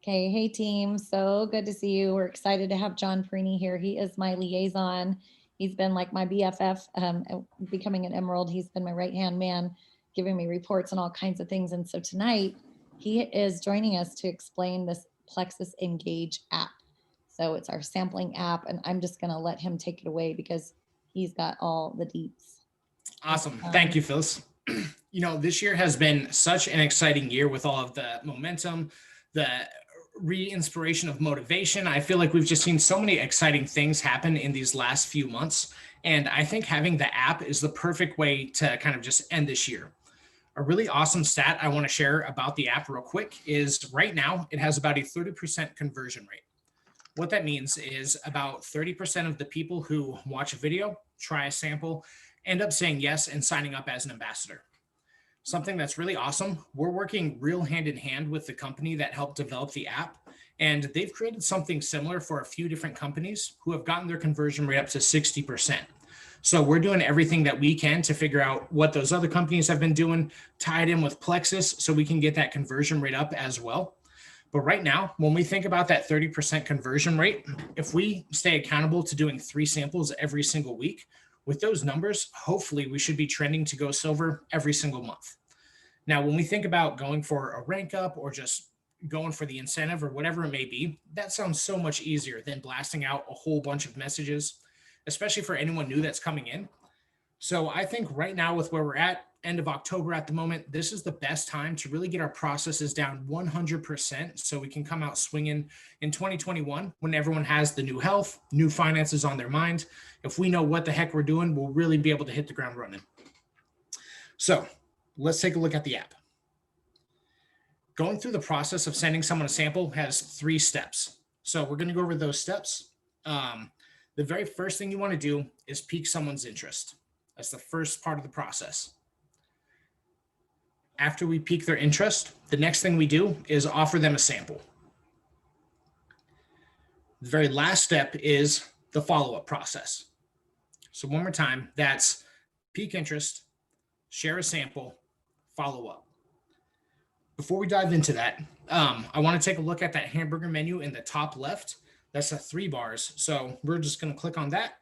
Okay, hey team, so good to see you. We're excited to have John Perini here. He is my liaison. He's been like my BFF, becoming an Emerald. He's been my right-hand man, giving me reports and all kinds of things. And so tonight, he is joining us to explain this Plexus Engage app. So it's our sampling app, and I'm just gonna let him take it away because he's got all the deets. Awesome. Thank you, Phyllis. This year has been such an exciting year with all of the momentum, the re-inspiration of motivation. I feel like we've just seen so many exciting things happen in these last few months. And I think having the app is the perfect way to kind of just end this year. A really awesome stat I want to share about the app real quick is right now it has about a 30% conversion rate. What that means is about 30% of the people who watch a video, try a sample, end up saying yes and signing up as an ambassador. Something that's really awesome. We're working real hand in hand with the company that helped develop the app, and they've created something similar for a few different companies who have gotten their conversion rate up to 60%. So we're doing everything that we can to figure out what those other companies have been doing, tie it in with Plexus so we can get that conversion rate up as well. But right now, when we think about that 30% conversion rate, if we stay accountable to doing 3 samples every single week, with those numbers, hopefully we should be trending to go silver every single month. Now, when we think about going for a rank up or just going for the incentive or whatever it may be, that sounds so much easier than blasting out a whole bunch of messages, especially for anyone new that's coming in. So I think right now with where we're at, end of October at the moment, this is the best time to really get our processes down 100% so we can come out swinging in 2021 when everyone has the new health, new finances on their mind. If we know what the heck we're doing, we'll really be able to hit the ground running. So let's take a look at the app. Going through the process of sending someone a sample has 3 steps. So we're going to go over those steps. The very first thing you want to do is pique someone's interest. That's the first part of the process. After we pique their interest, the next thing we do is offer them a sample. The very last step is the follow-up process. So one more time, that's pique interest, share a sample, follow up. Before we dive into that, I want to take a look at that hamburger menu in the top left. That's the 3 bars. So we're just going to click on that.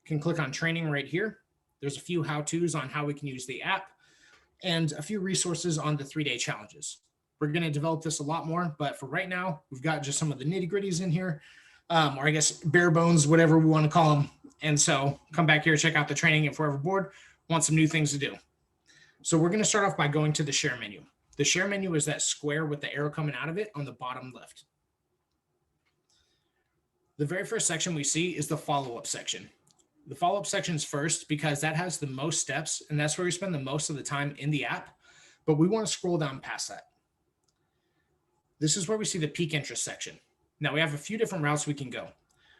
You can click on training right here. There's a few how-tos on how we can use the app and a few resources on the 3-day challenges. We're going to develop this a lot more, but for right now, we've got just some of the nitty-gritties in here, or I guess bare bones, whatever we want to call them. And so come back here, check out the training if we're ever bored, want some new things to do. So we're going to start off by going to the share menu. The share menu is that square with the arrow coming out of it on the bottom left. The very first section we see is the follow-up section. The follow-up section is first because that has the most steps, and that's where we spend the most of the time in the app, but we want to scroll down past that. This is where we see the peak interest section. Now, we have a few different routes we can go.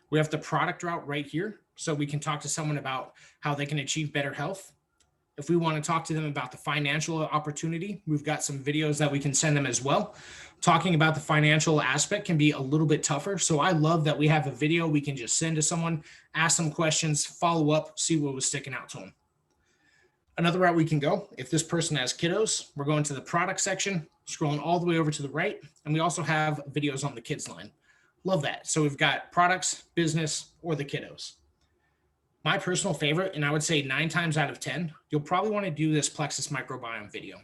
We have the product route right here, so we can talk to someone about how they can achieve better health. If we want to talk to them about the financial opportunity, we've got some videos that we can send them as well. Talking about the financial aspect can be a little bit tougher. So I love that we have a video we can just send to someone, ask them questions, follow up, see what was sticking out to them. Another route we can go, if this person has kiddos, we're going to the product section, scrolling all the way over to the right. And we also have videos on the kids line. Love that. So we've got products, business, or the kiddos. My personal favorite, and I would say 9 times out of 10, you'll probably want to do this Plexus Microbiome video.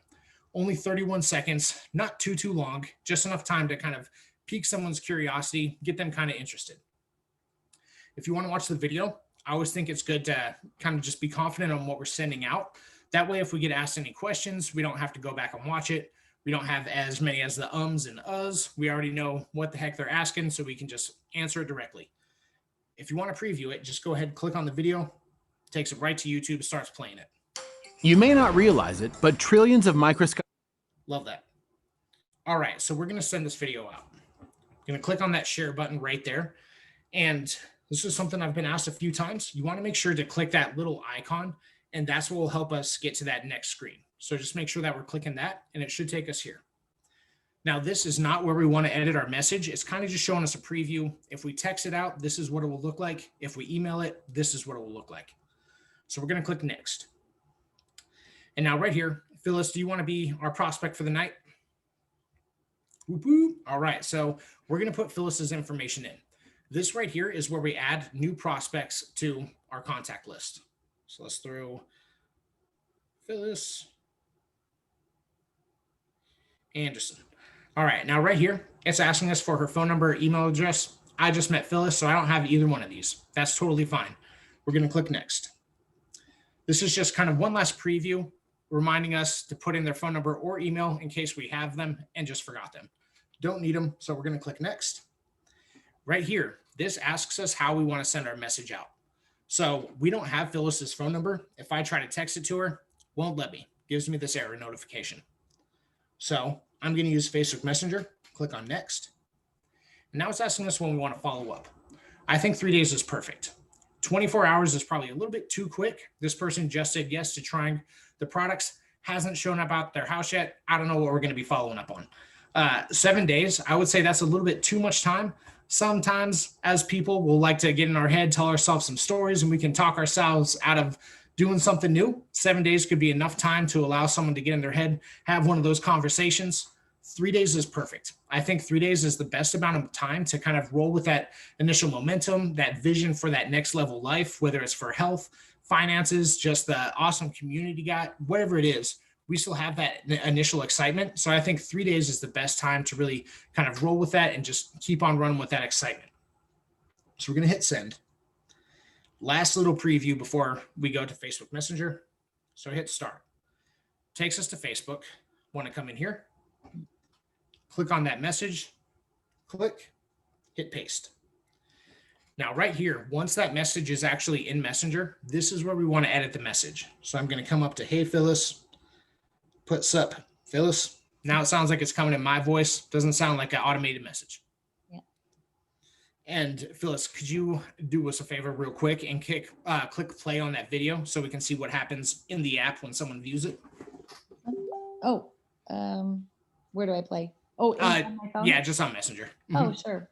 Only 31 seconds, not too long, just enough time to kind of pique someone's curiosity, get them kind of interested. If you want to watch the video, I always think it's good to kind of just be confident on what we're sending out. That way, if we get asked any questions, we don't have to go back and watch it. We don't have as many as the ums and uhs. We already know what the heck they're asking, so we can just answer it directly. If you want to preview it, just go ahead and click on the video. It takes it right to YouTube, starts playing it. You may not realize it, but trillions of microscopic... Love that. All right, so we're going to send this video out. I'm going to click on that share button right there. And this is something I've been asked a few times. You want to make sure to click that little icon, and that's what will help us get to that next screen. So just make sure that we're clicking that, and it should take us here. Now, this is not where we want to edit our message. It's kind of just showing us a preview. If we text it out, this is what it will look like. If we email it, this is what it will look like. So we're going to click next. And now right here, Phyllis, do you want to be our prospect for the night? Whoop, whoop. All right, so we're going to put Phyllis's information in. This right here is where we add new prospects to our contact list. So let's throw Phyllis Anderson. All right, now right here, it's asking us for her phone number, email address. I just met Phyllis, so I don't have either one of these. That's totally fine. We're going to click next. This is just kind of one last preview, reminding us to put in their phone number or email in case we have them and just forgot them. Don't need them, so we're going to click next. Right here, this asks us how we want to send our message out. So we don't have Phyllis's phone number. If I try to text it to her, won't let me. Gives me this error notification. So I'm going to use Facebook Messenger. Click on next. And now it's asking us when we want to follow up. I think 3 days is perfect. 24 hours is probably a little bit too quick. This person just said yes to trying the products, hasn't shown up at their house yet. I don't know what we're going to be following up on. 7 days, I would say that's a little bit too much time. Sometimes as people, we'll like to get in our head, tell ourselves some stories, and we can talk ourselves out of doing something new. 7 days could be enough time to allow someone to get in their head, have one of those conversations. 3 days is perfect. I think 3 days is the best amount of time to kind of roll with that initial momentum, that vision for that next level life, whether it's for health, finances, just the awesome community got, whatever it is, we still have that initial excitement. So I think 3 days is the best time to really kind of roll with that and just keep on running with that excitement. So we're going to hit send. Last little preview before we go to Facebook Messenger. So hit start. Takes us to Facebook. Want to come in here. Click on that message, click, hit paste. Now right here, once that message is actually in Messenger, this is where we want to edit the message. So I'm going to come up to, hey, Phyllis, put sup, Phyllis. Now it sounds like it's coming in my voice. Doesn't sound like an automated message. Yeah. And Phyllis, could you do us a favor real quick and click play on that video so we can see what happens in the app when someone views it? Oh, where do I play? Oh, on my phone? Yeah, just on Messenger. Oh, sure.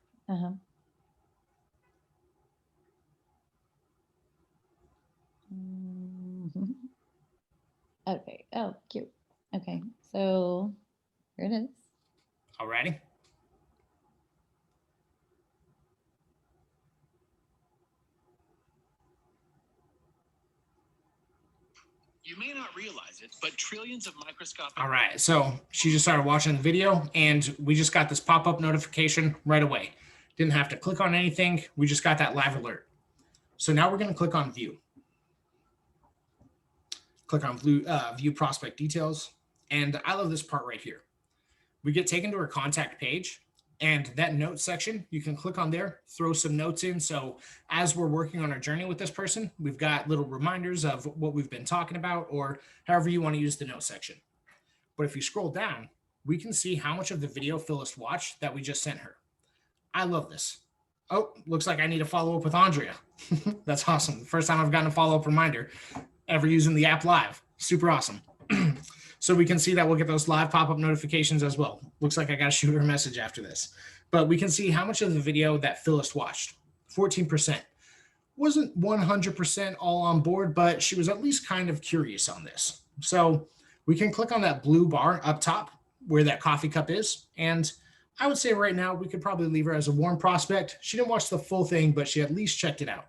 Okay. Oh, cute. Okay. So here it is. Alrighty. You may not realize it, but trillions of microscopic... All right, so she just started watching the video and we just got this pop-up notification right away. Didn't have to click on anything. We just got that live alert. So now we're going to click on view. Click on view prospect details. And I love this part right here. We get taken to our contact page. And that notes section, you can click on there, throw some notes in. So as we're working on our journey with this person, we've got little reminders of what we've been talking about or however you want to use the note section. But if you scroll down, we can see how much of the video Phyllis watched that we just sent her. I love this. Oh, looks like I need to follow up with Andrea. That's awesome. The first time I've gotten a follow-up reminder ever using the app live. Super awesome. So we can see that we'll get those live pop-up notifications as well. Looks like I got to shoot her a message after this. But we can see how much of the video that Phyllis watched. 14%. Wasn't 100% all on board, but she was at least kind of curious on this. So we can click on that blue bar up top where that coffee cup is. And I would say right now we could probably leave her as a warm prospect. She didn't watch the full thing, but she at least checked it out.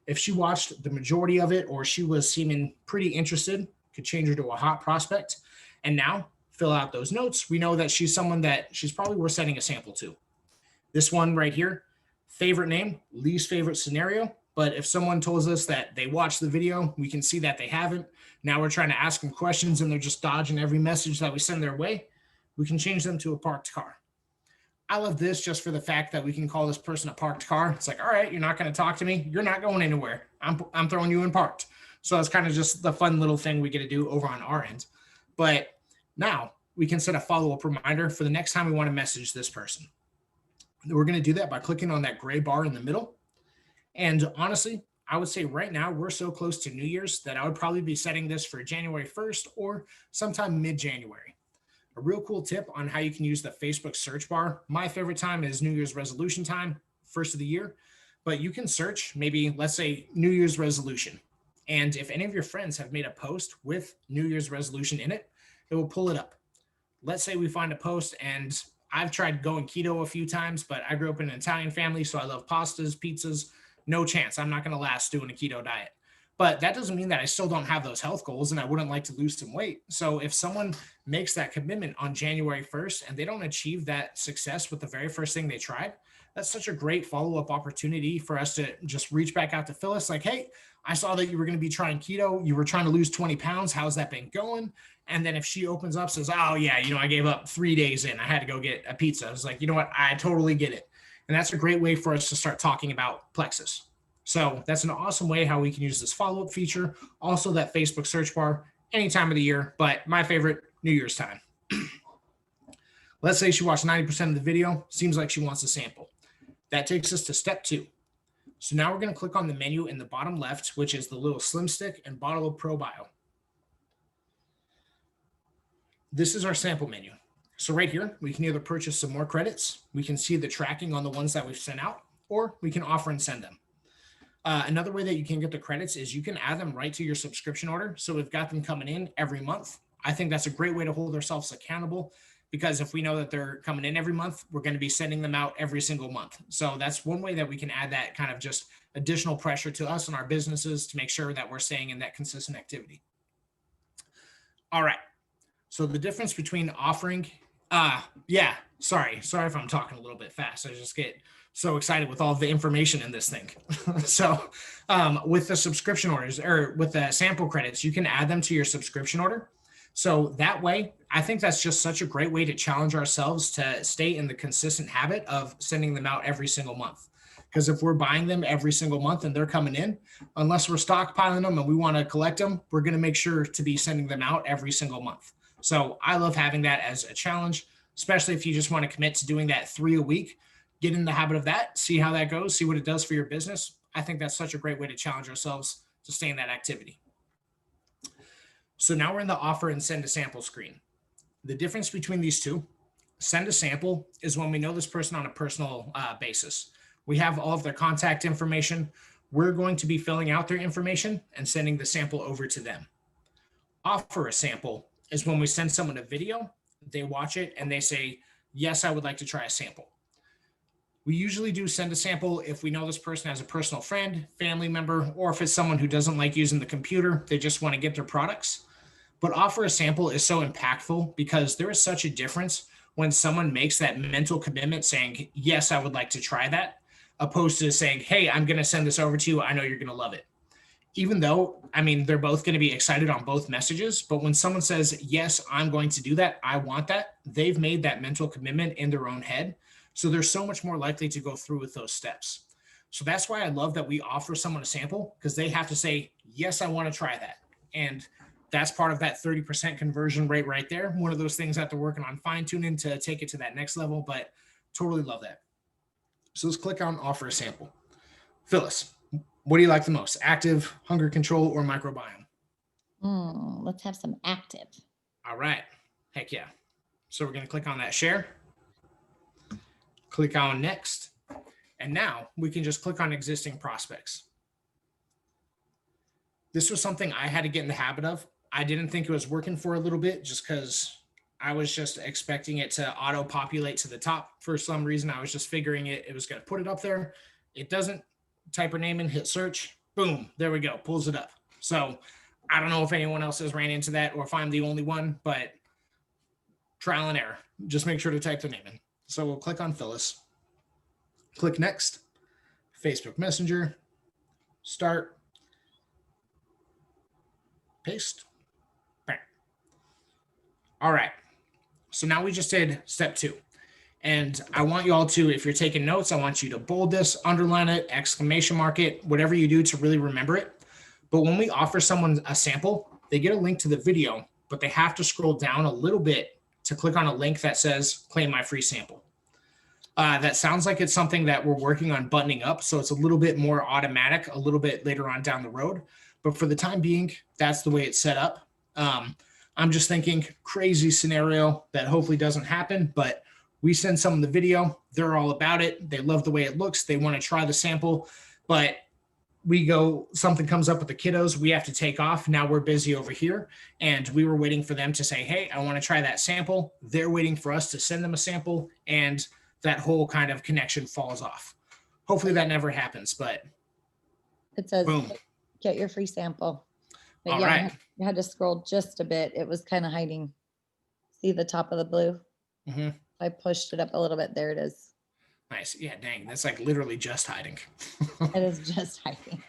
If she watched the majority of it or she was seeming pretty interested, could change her to a hot prospect. And now fill out those notes. We know that she's someone that she's probably worth sending a sample to. This one right here, favorite name, least favorite scenario. But if someone tells us that they watched the video, we can see that they haven't. Now we're trying to ask them questions and they're just dodging every message that we send their way. We can change them to a parked car. I love this just for the fact that we can call this person a parked car. It's like, all right, you're not going to talk to me. You're not going anywhere. I'm throwing you in parked. So it's kind of just the fun little thing we get to do over on our end. But now we can set a follow-up reminder for the next time we want to message this person. We're going to do that by clicking on that gray bar in the middle. And honestly, I would say right now we're so close to New Year's that I would probably be setting this for January 1st or sometime mid-January. A real cool tip on how you can use the Facebook search bar. My favorite time is New Year's resolution time, first of the year. But you can search maybe, let's say, New Year's resolution. And if any of your friends have made a post with New Year's resolution in it, it will pull it up. Let's say we find a post and I've tried going keto a few times, but I grew up in an Italian family, so I love pastas, pizzas. No chance. I'm not going to last doing a keto diet. But that doesn't mean that I still don't have those health goals and I wouldn't like to lose some weight. So if someone makes that commitment on January 1st and they don't achieve that success with the very first thing they tried, that's such a great follow-up opportunity for us to just reach back out to Phyllis like, hey, I saw that you were going to be trying keto. You were trying to lose 20 pounds. How's that been going? And then if she opens up, says, oh yeah, I gave up 3 days in, I had to go get a pizza. I was like, you know what? I totally get it. And that's a great way for us to start talking about Plexus. So that's an awesome way how we can use this follow-up feature. Also that Facebook search bar any time of the year, but my favorite, New Year's time. Let's say she watched 90% of the video. Seems like she wants a sample. That takes us to step 2. So now we're going to click on the menu in the bottom left, which is the little slim stick and bottle of ProBio. This is our sample menu. So right here, we can either purchase some more credits. We can see the tracking on the ones that we've sent out, or we can offer and send them. Another way that you can get the credits is you can add them right to your subscription order. So we've got them coming in every month. I think that's a great way to hold ourselves accountable, because if we know that they're coming in every month, we're going to be sending them out every single month. So that's one way that we can add that kind of just additional pressure to us and our businesses to make sure that we're staying in that consistent activity. All right. So the difference between offering, sorry if I'm talking a little bit fast. I just get so excited with all of the information in this thing. So with the subscription orders or with the sample credits, you can add them to your subscription order. So that way, I think that's just such a great way to challenge ourselves to stay in the consistent habit of sending them out every single month. Because if we're buying them every single month and they're coming in, unless we're stockpiling them and we want to collect them, we're going to make sure to be sending them out every single month. So I love having that as a challenge, especially if you just want to commit to doing that 3 a week. Get in the habit of that, see how that goes, see what it does for your business. I think that's such a great way to challenge ourselves to stay in that activity. So now we're in the offer and send a sample screen. The difference between these two, send a sample is when we know this person on a personal basis. We have all of their contact information. We're going to be filling out their information and sending the sample over to them. Offer a sample is when we send someone a video, they watch it and they say, yes, I would like to try a sample. We usually do send a sample if we know this person has a personal friend, family member, or if it's someone who doesn't like using the computer, they just want to get their products. But offer a sample is so impactful because there is such a difference when someone makes that mental commitment saying, yes, I would like to try that, opposed to saying, hey, I'm going to send this over to you. I know you're going to love it. Even though, they're both going to be excited on both messages. But when someone says, yes, I'm going to do that, I want that, they've made that mental commitment in their own head. So they're so much more likely to go through with those steps. So that's why I love that we offer someone a sample, because they have to say, yes, I want to try that. And that's part of that 30% conversion rate right there. One of those things that they're working on fine tuning to take it to that next level, but totally love that. So let's click on offer a sample. Phyllis, what do you like the most? Active, hunger control, or microbiome? Let's have some active. All right. Heck yeah. So we're going to click on that share. Click on next. And now we can just click on existing prospects. This was something I had to get in the habit of. I didn't think it was working for a little bit just because I was just expecting it to auto populate to the top. For some reason, I was just figuring it was going to put it up there. It doesn't. Type her name in, hit search, boom, there we go, pulls it up. So I don't know if anyone else has ran into that or if I'm the only one, but trial and error. Just make sure to type their name in. So we'll click on Phyllis, click next, Facebook Messenger, start, paste. Bam. All right. So now we just did step 2. And I want you all to, if you're taking notes, I want you to bold this, underline it, exclamation mark it, whatever you do to really remember it. But when we offer someone a sample, they get a link to the video, but they have to scroll down a little bit to click on a link that says claim my free sample. That sounds like it's something that we're working on buttoning up. So it's a little bit more automatic, a little bit later on down the road. But for the time being, that's the way it's set up. I'm just thinking crazy scenario that hopefully doesn't happen, but we send someone the video, they're all about it. They love the way it looks. They want to try the sample, but something comes up with the kiddos, we have to take off. Now we're busy over here. And we were waiting for them to say, hey, I want to try that sample. They're waiting for us to send them a sample. And that whole kind of connection falls off. Hopefully that never happens, but It says, boom. Get your free sample. But All yeah, right. you had to scroll just a bit. It was kind of hiding. See the top of the blue? Mm-hmm. I pushed it up a little bit. There it is. Nice. Yeah, dang. That's like literally just hiding. It is just hiding.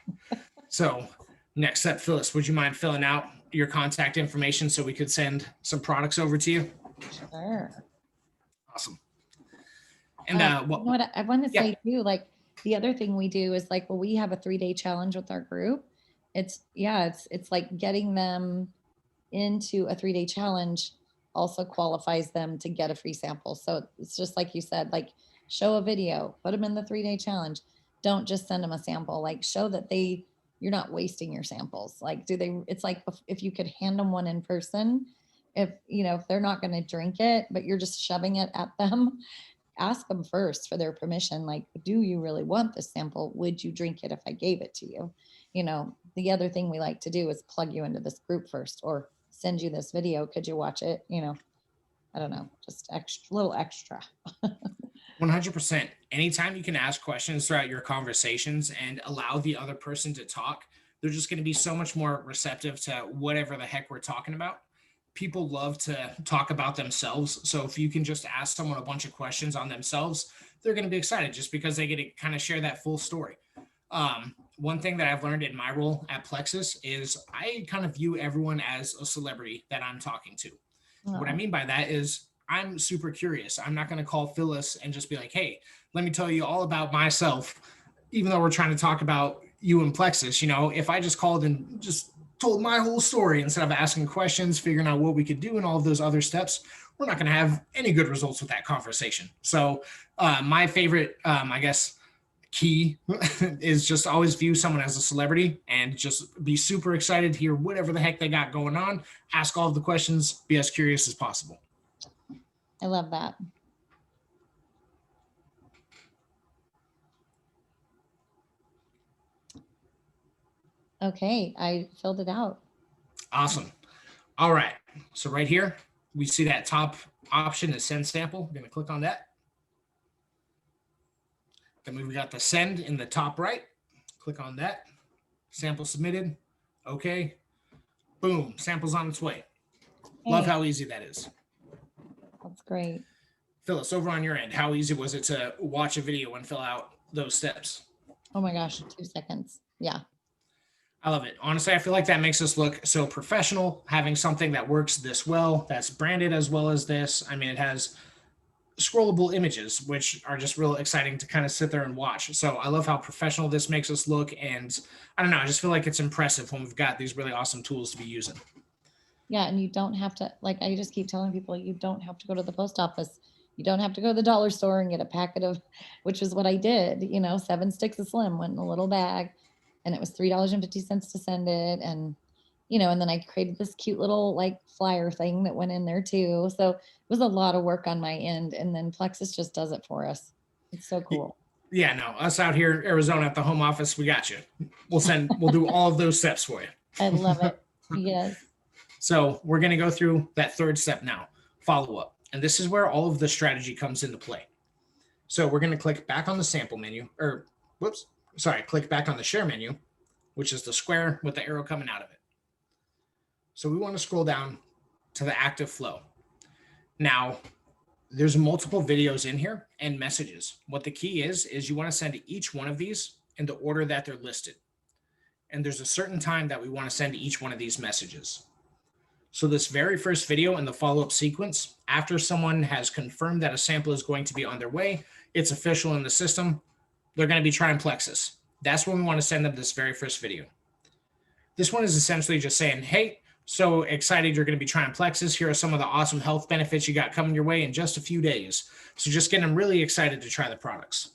So next step, Phyllis, would you mind filling out your contact information so we could send some products over to you? Sure. Awesome. And you know what I want to yeah. say too, like the other thing we do is like, well, we have a 3-day challenge with our group. It's like getting them into a 3-day challenge also qualifies them to get a free sample. So it's just like you said, like show a video, put them in the 3-day challenge. Don't just send them a sample, like show that you're not wasting your samples. Like, it's like if you could hand them one in person, if they're not going to drink it, but you're just shoving it at them, ask them first for their permission. Like, do you really want this sample? Would you drink it if I gave it to you? The other thing we like to do is plug you into this group first or send you this video. Could you watch it? I don't know, just little extra. 100%. Anytime you can ask questions throughout your conversations and allow the other person to talk, they're just going to be so much more receptive to whatever the heck we're talking about. People love to talk about themselves. So if you can just ask someone a bunch of questions on themselves, they're going to be excited just because they get to kind of share that full story. One thing that I've learned in my role at Plexus is I kind of view everyone as a celebrity that I'm talking to. Oh. What I mean by that is I'm super curious. I'm not going to call Phyllis and just be like, hey, let me tell you all about myself, even though we're trying to talk about you and Plexus. If I just called and just told my whole story instead of asking questions, figuring out what we could do and all of those other steps, we're not going to have any good results with that conversation. So my favorite, key is just always view someone as a celebrity and just be super excited to hear whatever the heck they got going on. Ask all of the questions, be as curious as possible. I love that. Okay, I filled it out. Awesome. All right. So right here, we see that top option is send sample. I'm going to click on that. Then we've got the send in the top right. Click on that. Sample submitted. Okay. Boom. Sample's on its way. Hey, Love how easy that is. that's great. Phyllis, over on your end, how easy was it to watch a video and fill out those steps? Oh my gosh, 2 seconds. Yeah. I love it. Honestly, I feel like that makes us look so professional, having something that works this well, that's branded as well as this. I mean, it has scrollable images, which are just real exciting to kind of sit there and watch. So I love how professional this makes us look. And I don't know, I just feel like it's impressive when we've got these really awesome tools to be using. Yeah. And you don't have to, like, I just keep telling people, you don't have to go to the post office. You don't have to go to the dollar store and get a packet of, which is what I did, 7 sticks of Slim went in a little bag and it was $3.50 to send it. And, and then I created this cute little like flyer thing that went in there too. So it was a lot of work on my end. And then Plexus just does it for us. It's so cool. Yeah, no, us out here in Arizona at the home office, we got you. We'll do all of those steps for you. I love it. Yes. So we're going to go through that third step now, follow up. And this is where all of the strategy comes into play. So we're going to click back on the sample menu, click back on the share menu, which is the square with the arrow coming out of it. So we want to scroll down to the active flow. Now, there's multiple videos in here and messages. What the key is you want to send each one of these in the order that they're listed. And there's a certain time that we want to send each one of these messages. So this very first video in the follow-up sequence, after someone has confirmed that a sample is going to be on their way, it's official in the system, they're going to be trying Plexus. That's when we want to send them this very first video. This one is essentially just saying, hey, so excited you're going to be trying Plexus. Here are some of the awesome health benefits you got coming your way in just a few days. So just getting them really excited to try the products.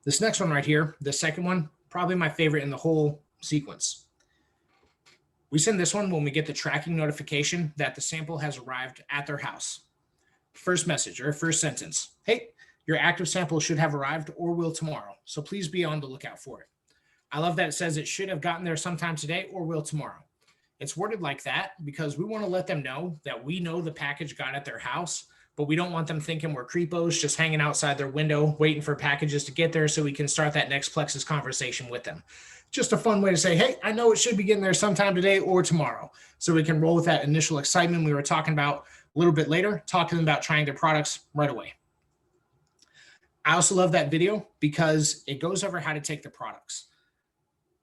This next one right here, the second one, probably my favorite in the whole sequence. We send this one when we get the tracking notification that the sample has arrived at their house. First message or first sentence. Hey, your active sample should have arrived or will tomorrow. So please be on the lookout for it. I love that it says it should have gotten there sometime today or will tomorrow. It's worded like that because we want to let them know that we know the package got at their house, but we don't want them thinking we're creepos just hanging outside their window waiting for packages to get there so we can start that next Plexus conversation with them. Just a fun way to say, hey, I know it should be getting there sometime today or tomorrow. So we can roll with that initial excitement we were talking about a little bit later, talking about trying their products right away. I also love that video because it goes over how to take the products.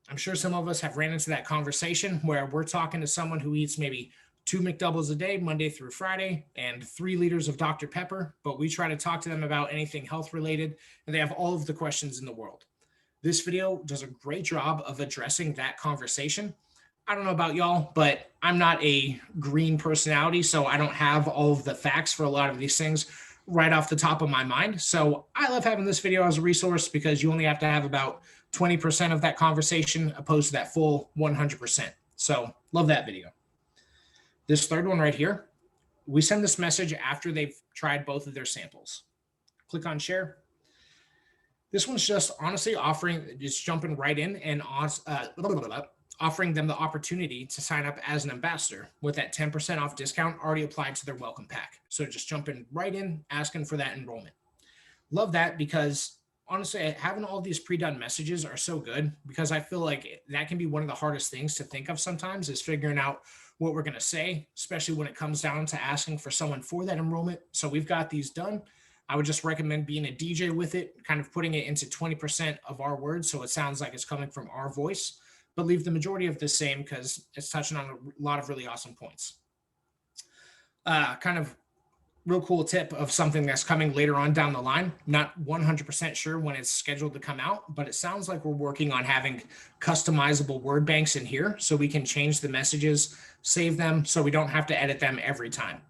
I'm sure some of us have ran into that conversation where we're talking to someone who eats maybe 2 McDoubles a day, Monday through Friday, and 3 liters of Dr. Pepper, but we try to talk to them about anything health related, and they have all of the questions in the world. This video does a great job of addressing that conversation. I don't know about y'all, but I'm not a green personality, so I don't have all of the facts for a lot of these things right off the top of my mind. So I love having this video as a resource because you only have to have about 20% of that conversation opposed to that full 100%. So love that video. This third one right here, we send this message after they've tried both of their samples. Click on share. This one's just honestly just jumping right in and offering them the opportunity to sign up as an ambassador with that 10% off discount already applied to their welcome pack. So just jumping right in, asking for that enrollment. Love that because honestly, having all these pre-done messages are so good because I feel like that can be one of the hardest things to think of sometimes is figuring out what we're going to say, especially when it comes down to asking for someone for that enrollment. So we've got these done. I would just recommend being a DJ with it, kind of putting it into 20% of our words so it sounds like it's coming from our voice, but leave the majority of the same because it's touching on a lot of really awesome points. Kind of real cool tip of something that's coming later on down the line. Not 100% sure when it's scheduled to come out, but it sounds like we're working on having customizable word banks in here so we can change the messages, save them so we don't have to edit them every time.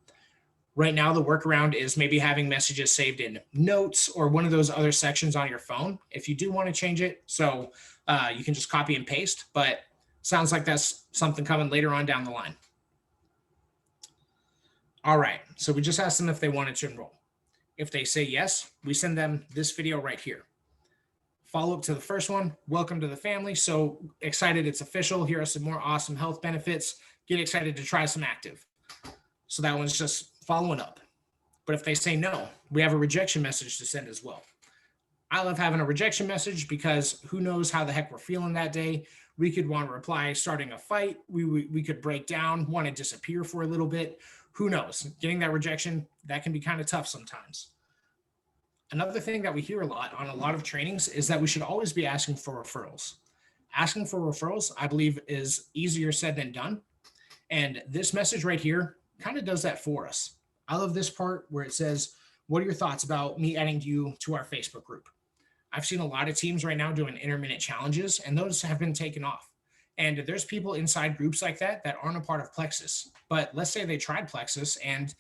Right now, the workaround is maybe having messages saved in notes or one of those other sections on your phone if you do want to change it. So you can just copy and paste, but sounds like that's something coming later on down the line. All right, so we just asked them if they wanted to enroll. If they say yes, we send them this video right here. Follow up to the first one, welcome to the family. So excited it's official. Here are some more awesome health benefits. Get excited to try some active. So that one's just following up. But if they say no, we have a rejection message to send as well. I love having a rejection message because who knows how the heck we're feeling that day. We could want to reply starting a fight. We could break down, want to disappear for a little bit. Who knows? Getting that rejection, that can be kind of tough sometimes. Another thing that we hear a lot on a lot of trainings is that we should always be asking for referrals. Asking for referrals, I believe, is easier said than done. And this message right here kind of does that for us. I love this part where it says, what are your thoughts about me adding you to our Facebook group? I've seen a lot of teams right now doing intermittent challenges, and those have been taken off. And there's people inside groups like that aren't a part of Plexus. But let's say they tried Plexus, and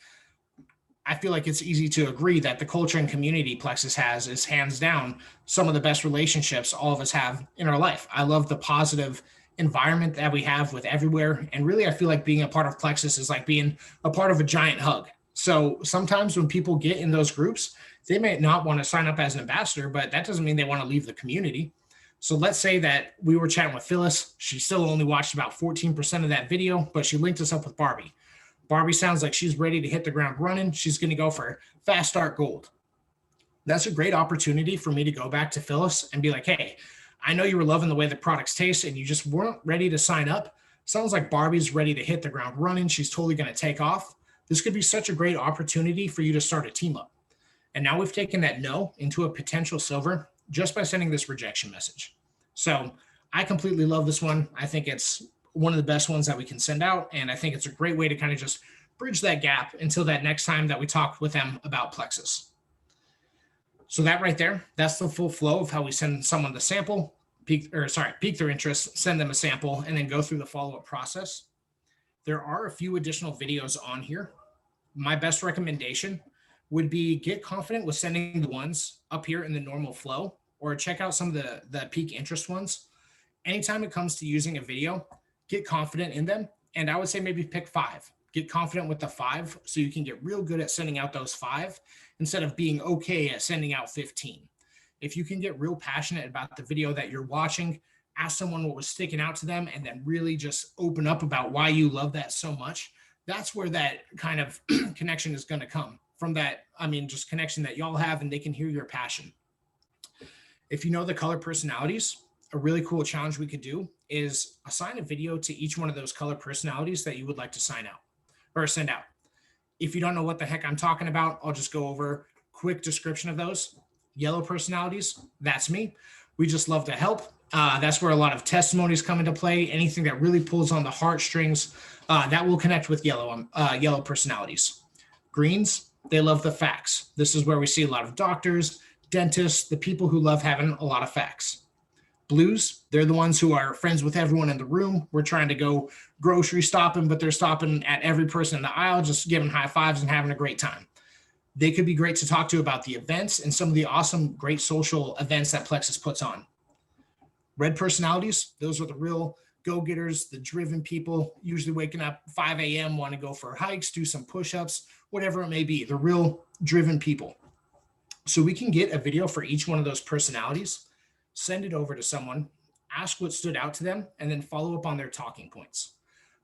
I feel like it's easy to agree that the culture and community Plexus has is hands down some of the best relationships all of us have in our life. I love the positive environment that we have with everywhere. And really, I feel like being a part of Plexus is like being a part of a giant hug. So sometimes when people get in those groups, they may not want to sign up as an ambassador, but that doesn't mean they want to leave the community. So let's say that we were chatting with Phyllis. She still only watched about 14% of that video, but she linked us up with Barbie. Barbie sounds like she's ready to hit the ground running. She's going to go for fast start gold. That's a great opportunity for me to go back to Phyllis and be like, hey, I know you were loving the way the products taste and you just weren't ready to sign up. Sounds like Barbie's ready to hit the ground running. She's totally going to take off. This could be such a great opportunity for you to start a team up. And now we've taken that no into a potential silver just by sending this rejection message. So I completely love this one. I think it's one of the best ones that we can send out. And I think it's a great way to kind of just bridge that gap until that next time that we talk with them about Plexus. So that right there, that's the full flow of how we send someone the sample, pique their interest, send them a sample, and then go through the follow-up process. There are a few additional videos on here. My best recommendation would be get confident with sending the ones up here in the normal flow, or check out some of the peak interest ones. Anytime it comes to using a video, get confident in them. And I would say maybe pick 5. Get confident with the 5 so you can get real good at sending out those 5 instead of being okay at sending out 15. If you can get real passionate about the video that you're watching, ask someone what was sticking out to them, and then really just open up about why you love that so much. That's where that kind of connection is going to come from. That, I mean, just connection that y'all have, and they can hear your passion. If you know the color personalities, a really cool challenge we could do is assign a video to each one of those color personalities that you would like to sign out or send out. If you don't know what the heck I'm talking about, I'll just go over quick description of those. Yellow personalities, that's me. We just love to help. That's where a lot of testimonies come into play. Anything that really pulls on the heartstrings, that will connect with yellow personalities. Greens, they love the facts. This is where we see a lot of doctors, dentists, the people who love having a lot of facts. Blues, they're the ones who are friends with everyone in the room. We're trying to go grocery stopping, but they're stopping at every person in the aisle, just giving high fives and having a great time. They could be great to talk to about the events and some of the awesome, great social events that Plexus puts on. Red personalities, those are the real go-getters, the driven people, usually waking up 5 a.m., want to go for hikes, do some push-ups, whatever it may be. The real driven people. So we can get a video for each one of those personalities, send it over to someone, ask what stood out to them, and then follow up on their talking points.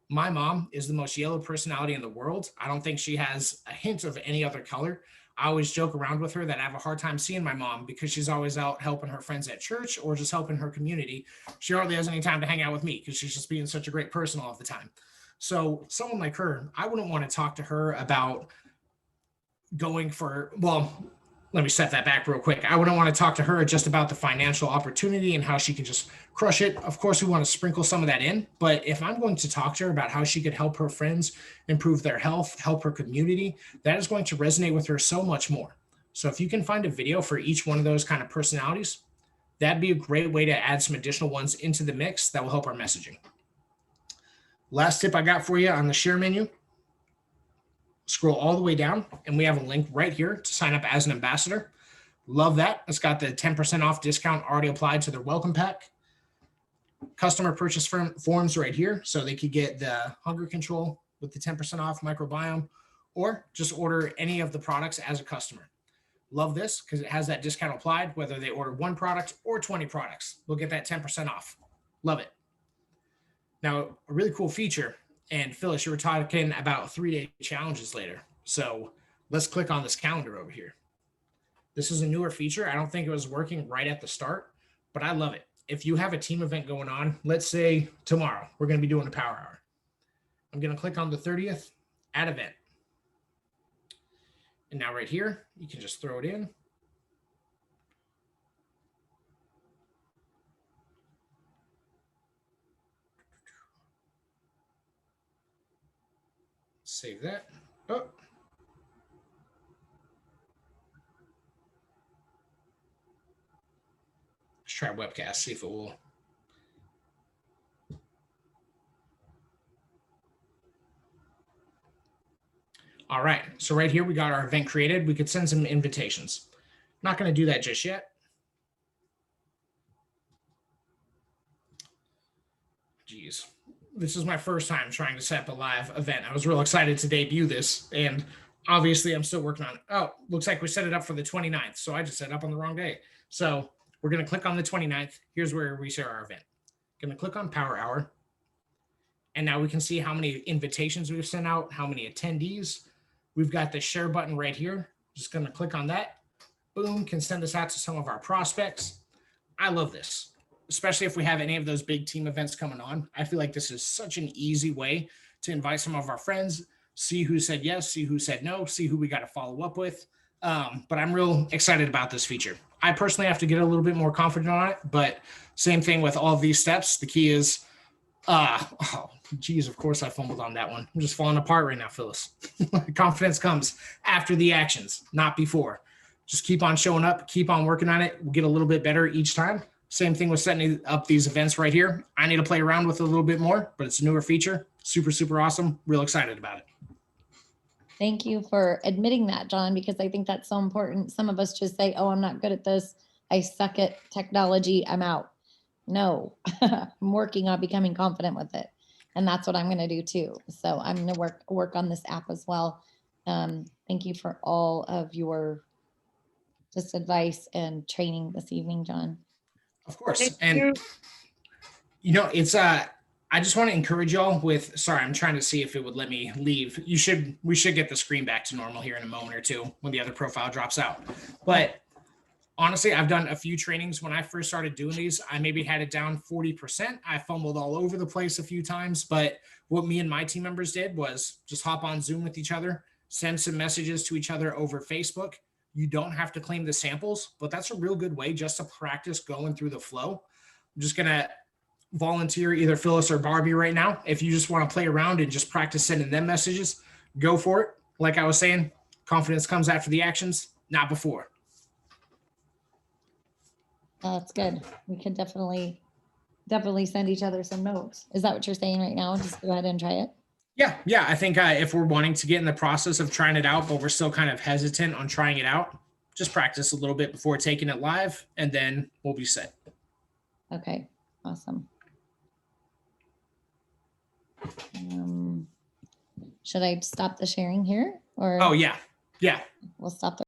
My mom is the most yellow personality in the world. I don't think she has a hint of any other color. I always joke around with her that I have a hard time seeing my mom because she's always out helping her friends at church or just helping her community. She hardly has any time to hang out with me because she's just being such a great person all of the time. So someone like her, I wouldn't want to talk to her about going for, well, let me set that back real quick. I wouldn't want to talk to her just about the financial opportunity and how she can just crush it. Of course, we want to sprinkle some of that in, but if I'm going to talk to her about how she could help her friends improve their health, help her community, that is going to resonate with her so much more. So if you can find a video for each one of those kind of personalities, that'd be a great way to add some additional ones into the mix that will help our messaging. Last tip I got for you on the share menu. Scroll all the way down, and we have a link right here to sign up as an ambassador. Love that. It's got the 10% off discount already applied to their welcome pack. Customer purchase forms right here, so they could get the hunger control with the 10% off microbiome, or just order any of the products as a customer. Love this because it has that discount applied, whether they order one product or 20 products. They'll get that 10% off. Love it. Now, a really cool feature. And Phyllis, you were talking about 3-day challenges later. So let's click on this calendar over here. This is a newer feature. I don't think it was working right at the start, but I love it. If you have a team event going on, let's say tomorrow, we're going to be doing a power hour. I'm going to click on the 30th, add event. And now right here, you can just throw it in. Save that. Oh. Let's try webcast, see if it will. All right, so right here we got our event created. We could send some invitations. Not going to do that just yet. Geez. This is my first time trying to set up a live event. I was real excited to debut this, and obviously I'm still working on it. Oh, looks like we set it up for the 29th, so I just set it up on the wrong day. So we're going to click on the 29th. Here's where we share our event. Going to click on Power Hour, and now we can see how many invitations we've sent out, how many attendees. We've got the share button right here. Just going to click on that. Boom, can send this out to some of our prospects. I love this. Especially if we have any of those big team events coming on. I feel like this is such an easy way to invite some of our friends, see who said yes, see who said no, see who we got to follow up with. But I'm real excited about this feature. I personally have to get a little bit more confident on it, but same thing with all of these steps. The key is, oh, geez, of course I fumbled on that one. I'm just falling apart right now, Phyllis. Confidence comes after the actions, not before. Just keep on showing up, keep on working on it. We'll get a little bit better each time. Same thing with setting up these events right here. I need to play around with it a little bit more, but it's a newer feature. Super, super awesome. Real excited about it. Thank you for admitting that, John, because I think that's so important. Some of us just say, oh, I'm not good at this. I suck at technology. I'm out. No, I'm working on becoming confident with it. And that's what I'm going to do too. So I'm going to work on this app as well. Thank you for all of your just advice and training this evening, John. Of course. Thank you. It's I just want to encourage y'all with, sorry, I'm trying to see if it would let me leave. We should get the screen back to normal here in a moment or two when the other profile drops out. But honestly, I've done a few trainings. When I first started doing these, I maybe had it down 40%. I fumbled all over the place a few times, but what me and my team members did was just hop on Zoom with each other, send some messages to each other over Facebook. You don't have to claim the samples, but that's a real good way just to practice going through the flow. I'm just going to volunteer either Phyllis or Barbie right now. If you just want to play around and just practice sending them messages, go for it. Like I was saying, confidence comes after the actions, not before. That's good. We could definitely send each other some notes. Is that what you're saying right now? Just go ahead and try it. Yeah. I think if we're wanting to get in the process of trying it out, but we're still kind of hesitant on trying it out, just practice a little bit before taking it live, and then we'll be set. Okay, awesome. Should I stop the sharing here, or? Oh, yeah. We'll stop the